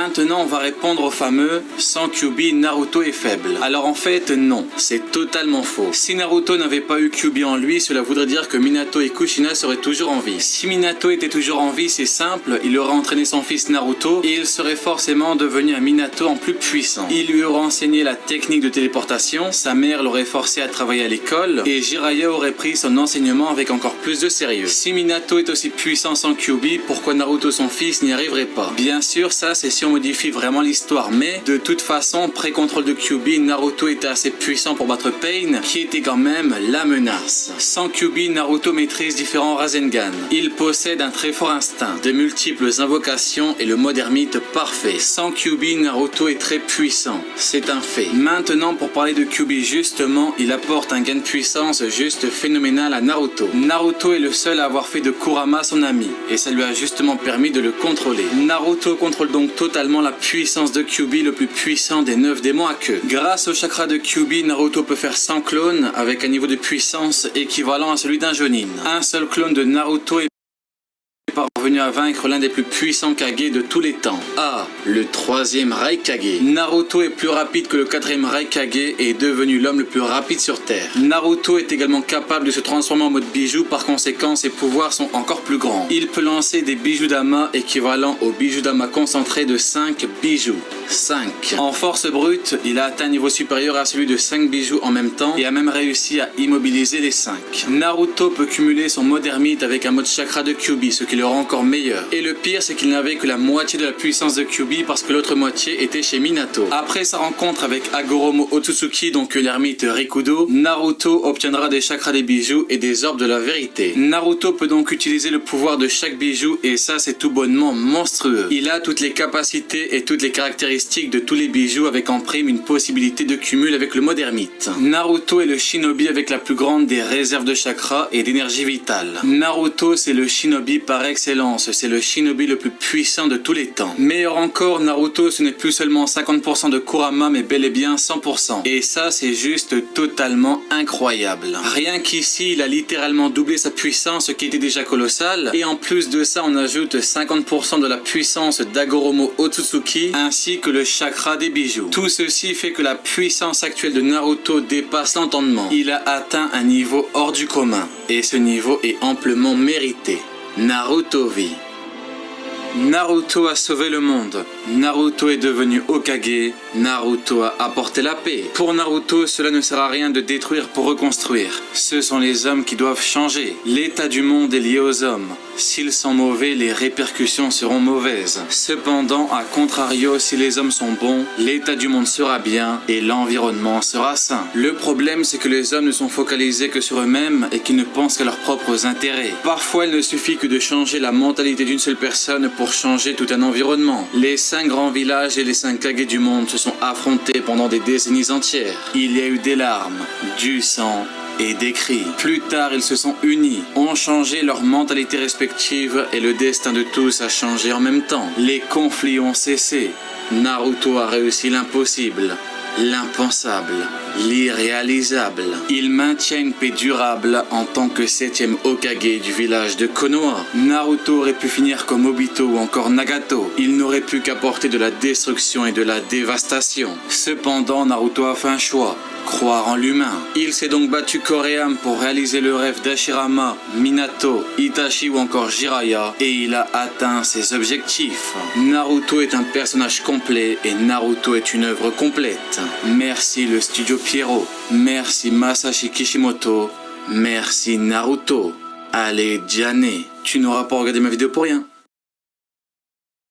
Maintenant, on va répondre au fameux « Sans Kyuubi, Naruto est faible ». Alors en fait, non, c'est totalement faux. Si Naruto n'avait pas eu Kyuubi en lui, cela voudrait dire que Minato et Kushina seraient toujours en vie. Si Minato était toujours en vie, c'est simple, il aurait entraîné son fils Naruto et il serait forcément devenu un Minato en plus puissant. Il lui aurait enseigné la technique de téléportation, sa mère l'aurait forcé à travailler à l'école et Jiraiya aurait pris son enseignement avec encore plus de sérieux. Si Minato est aussi puissant sans Kyuubi, pourquoi Naruto son fils n'y arriverait pas? Bien sûr, ça c'est si on modifie vraiment l'histoire, mais de toute façon, pré-contrôle de Kyuubi, Naruto était assez puissant pour battre Pain, qui était quand même la menace. Sans Kyuubi, Naruto maîtrise différents Rasengan. Il possède un très fort instinct, de multiples invocations et le mode ermite parfait. Sans Kyuubi, Naruto est très puissant, c'est un fait. Maintenant, pour parler de Kyuubi justement, il apporte un gain de puissance juste phénoménal à Naruto. Naruto est le seul à avoir fait de Kurama son ami, et ça lui a justement permis de le contrôler. Naruto contrôle donc totalement la puissance de Kyuubi, le plus puissant des 9 démons à queue. Grâce au chakra de Kyuubi, Naruto peut faire 100 clones avec un niveau de puissance équivalent à celui d'un Jonin. Un seul clone de Naruto est parvenu à vaincre l'un des plus puissants Kage de tous les temps. Le 3e Raikage. Naruto est plus rapide que le 4e Raikage et est devenu l'homme le plus rapide sur Terre. Naruto est également capable de se transformer en mode bijou, par conséquent ses pouvoirs sont encore plus grands. Il peut lancer des bijoux Dama équivalents au bijou Dama concentré de 5 bijoux. 5. En force brute, il a atteint un niveau supérieur à celui de 5 bijoux en même temps et a même réussi à immobiliser les 5. Naruto peut cumuler son mode ermite avec un mode chakra de Kyuubi, ce qui le rend encore meilleur. Et le pire, c'est qu'il n'avait que la moitié de la puissance de Kyuubi parce que l'autre moitié était chez Minato. Après sa rencontre avec Hagoromo Otsutsuki, donc l'ermite Rikudo, Naruto obtiendra des chakras des bijoux et des orbes de la vérité. Naruto peut donc utiliser le pouvoir de chaque bijou et ça c'est tout bonnement monstrueux. Il a toutes les capacités et toutes les caractéristiques de tous les bijoux avec en prime une possibilité de cumul avec le mode ermite. Naruto est le shinobi avec la plus grande des réserves de chakras et d'énergie vitale. Naruto c'est le shinobi par excellence, c'est le shinobi le plus puissant de tous les temps. Meilleur encore, Naruto ce n'est plus seulement 50% de Kurama mais bel et bien 100%. Et ça c'est juste totalement incroyable. Rien qu'ici il a littéralement doublé sa puissance, ce qui était déjà colossal, et en plus de ça on ajoute 50% de la puissance d'Hagoromo Otsutsuki ainsi que le chakra des bijoux. Tout ceci fait que la puissance actuelle de Naruto dépasse l'entendement. Il a atteint un niveau hors du commun et ce niveau est amplement mérité. Naruto vit. Naruto a sauvé le monde. Naruto est devenu Hokage. Naruto a apporté la paix. Pour Naruto, cela ne sert à rien de détruire pour reconstruire. Ce sont les hommes qui doivent changer. L'état du monde est lié aux hommes. S'ils sont mauvais, les répercussions seront mauvaises. Cependant, à contrario, si les hommes sont bons, l'état du monde sera bien et l'environnement sera sain. Le problème, c'est que les hommes ne sont focalisés que sur eux-mêmes et qu'ils ne pensent qu'à leurs propres intérêts. Parfois, il ne suffit que de changer la mentalité d'une seule personne pour changer tout un environnement. Les 5 grands villages et les 5 Kage du monde se sont affrontés pendant des décennies entières. Il y a eu des larmes, du sang et des cris. Plus tard, ils se sont unis, ont changé leur mentalité respective et le destin de tous a changé en même temps. Les conflits ont cessé. Naruto a réussi l'impossible, l'impensable, l'irréalisable. Il maintient une paix durable en tant que 7e Hokage du village de Konoha. Naruto aurait pu finir comme Obito ou encore Nagato. Il n'aurait plus qu'apporter de la destruction et de la dévastation. Cependant, Naruto a fait un choix. Croire en l'humain. Il s'est donc battu corps et âme pour réaliser le rêve d'Hashirama, Minato, Itachi ou encore Jiraiya et il a atteint ses objectifs. Naruto est un personnage complet et Naruto est une œuvre complète. Merci le studio Pierrot, merci Masashi Kishimoto, merci Naruto. Allez, Diane, tu n'auras pas regardé ma vidéo pour rien.